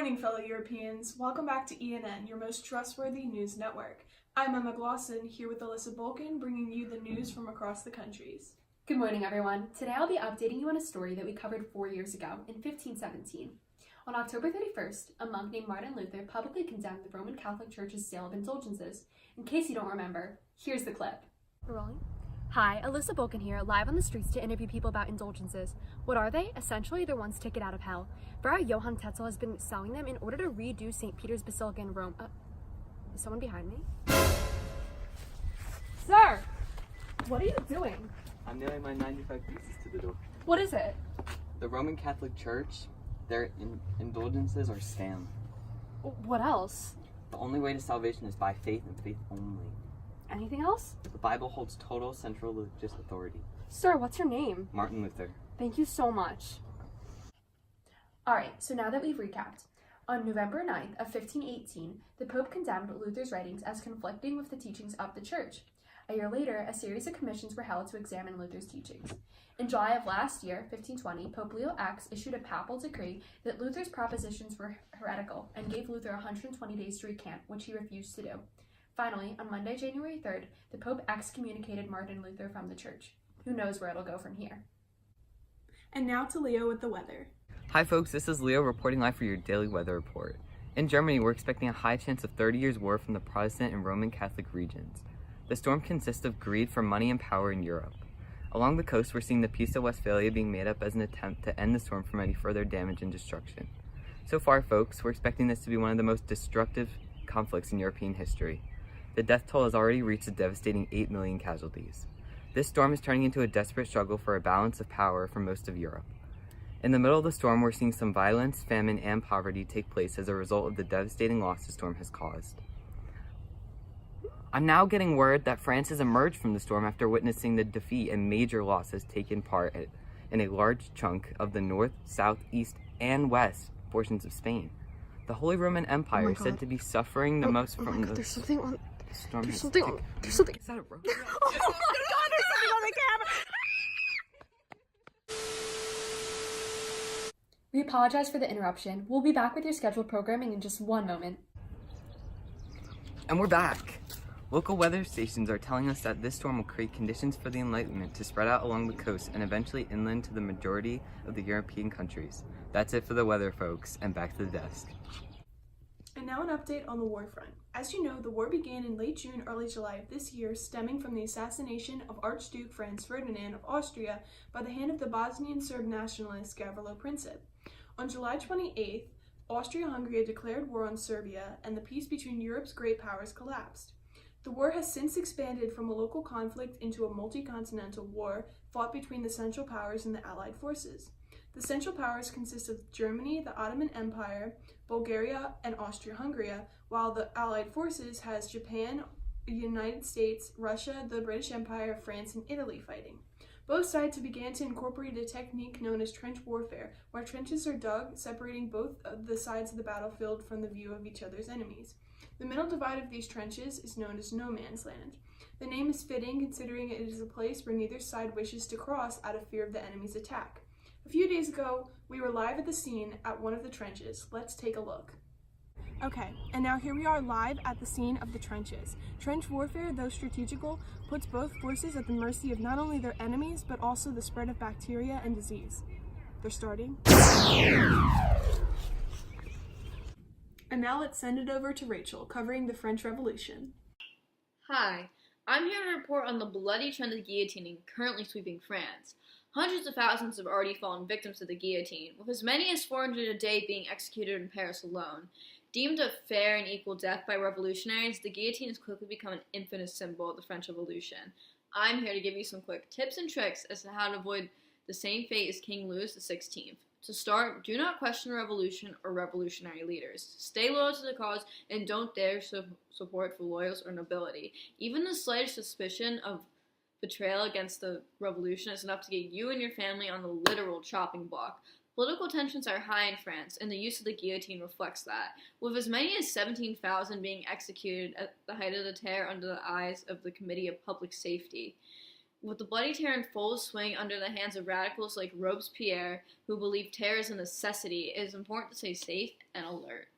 morning, fellow Europeans. Welcome back to ENN, your most trustworthy news network. I'm Emma Glosson, here with Alyssa Bolkin, bringing you the news from across the countries. Good morning, everyone. Today I'll be updating you on a story that we covered 4 years ago, in 1517. On October 31st, a monk named Martin Luther publicly condemned the Roman Catholic Church's sale of indulgences. In case you don't remember, here's the clip. We're rolling? Hi, Alyssa Bolkin here, live on the streets to interview people about indulgences. What are they? Essentially, they're one's ticket out of hell. Friar Johann Tetzel has been selling them in order to redo St. Peter's Basilica in Rome. Is someone behind me? Sir! What are you doing? I'm nailing my 95 pieces to the door. What is it? The Roman Catholic Church, their indulgences are scam. What else? The only way to salvation is by faith and faith only. Anything else? The Bible holds total central religious authority. Sir, what's your name? Martin Luther. Thank you so much. Alright, so now that we've recapped, on November 9th of 1518, the Pope condemned Luther's writings as conflicting with the teachings of the Church. A year later, a series of commissions were held to examine Luther's teachings. In July of last year, 1520, Pope Leo X issued a papal decree that Luther's propositions were heretical and gave Luther 120 days to recant, which he refused to do. Finally, on Monday, January 3rd, the Pope excommunicated Martin Luther from the Church. Who knows where it'll go from here? And now to Leo with the weather. Hi folks, this is Leo reporting live for your daily weather report. In Germany, we're expecting a high chance of 30 years war from the Protestant and Roman Catholic regions. The storm consists of greed for money and power in Europe. Along the coast, we're seeing the Peace of Westphalia being made up as an attempt to end the storm from any further damage and destruction. So far, folks, we're expecting this to be one of the most destructive conflicts in European history. The death toll has already reached a devastating 8 million casualties. This storm is turning into a desperate struggle for a balance of power for most of Europe. In the middle of the storm, we're seeing some violence, famine, and poverty take place as a result of the devastating loss the storm has caused. I'm now getting word that France has emerged from the storm after witnessing the defeat and major losses taken part in a large chunk of the north, south, east, and west portions of Spain. The Holy Roman Empire is said to be suffering the most from the There's something on... storm. There's something on... There's something... Is that a rope? Oh my god, there's something on the camera! We apologize for the interruption. We'll be back with your scheduled programming in just one moment. And we're back. Local weather stations are telling us that this storm will create conditions for the Enlightenment to spread out along the coast and eventually inland to the majority of the European countries. That's it for the weather, folks, and back to the desk. And now an update on the war front. As you know, the war began in late June, early July of this year, stemming from the assassination of Archduke Franz Ferdinand of Austria by the hand of the Bosnian Serb nationalist Gavrilo Princip. On July 28th, Austria-Hungary declared war on Serbia, and the peace between Europe's great powers collapsed. The war has since expanded from a local conflict into a multi-continental war fought between the Central Powers and the Allied forces. The Central Powers consist of Germany, the Ottoman Empire, Bulgaria, and Austria-Hungary, while the Allied forces has Japan, the United States, Russia, the British Empire, France, and Italy fighting. Both sides began to incorporate a technique known as trench warfare, where trenches are dug, separating both of the sides of the battlefield from the view of each other's enemies. The middle divide of these trenches is known as no man's land. The name is fitting considering it is a place where neither side wishes to cross out of fear of the enemy's attack. A few days ago, we were live at the scene at one of the trenches. Let's take a look. Okay, and now here we are live at the scene of the trenches. Trench warfare, though strategical, puts both forces at the mercy of not only their enemies, but also the spread of bacteria and disease. They're starting. And now let's send it over to Rachel, covering the French Revolution. Hi, I'm here to report on the bloody trend of guillotining currently sweeping France. Hundreds of thousands have already fallen victims to the guillotine, with as many as 400 a day being executed in Paris alone. Deemed a fair and equal death by revolutionaries, the guillotine has quickly become an infamous symbol of the French Revolution. I'm here to give you some quick tips and tricks as to how to avoid the same fate as King Louis XVI. To start, do not question the revolution or revolutionary leaders. Stay loyal to the cause and don't dare support for loyals or nobility. Even the slightest suspicion of betrayal against the revolution is enough to get you and your family on the literal chopping block. Political tensions are high in France, and the use of the guillotine reflects that, with as many as 17,000 being executed at the height of the terror under the eyes of the Committee of Public Safety. With the bloody terror in full swing under the hands of radicals like Robespierre, who believe terror is a necessity, it is important to stay safe and alert.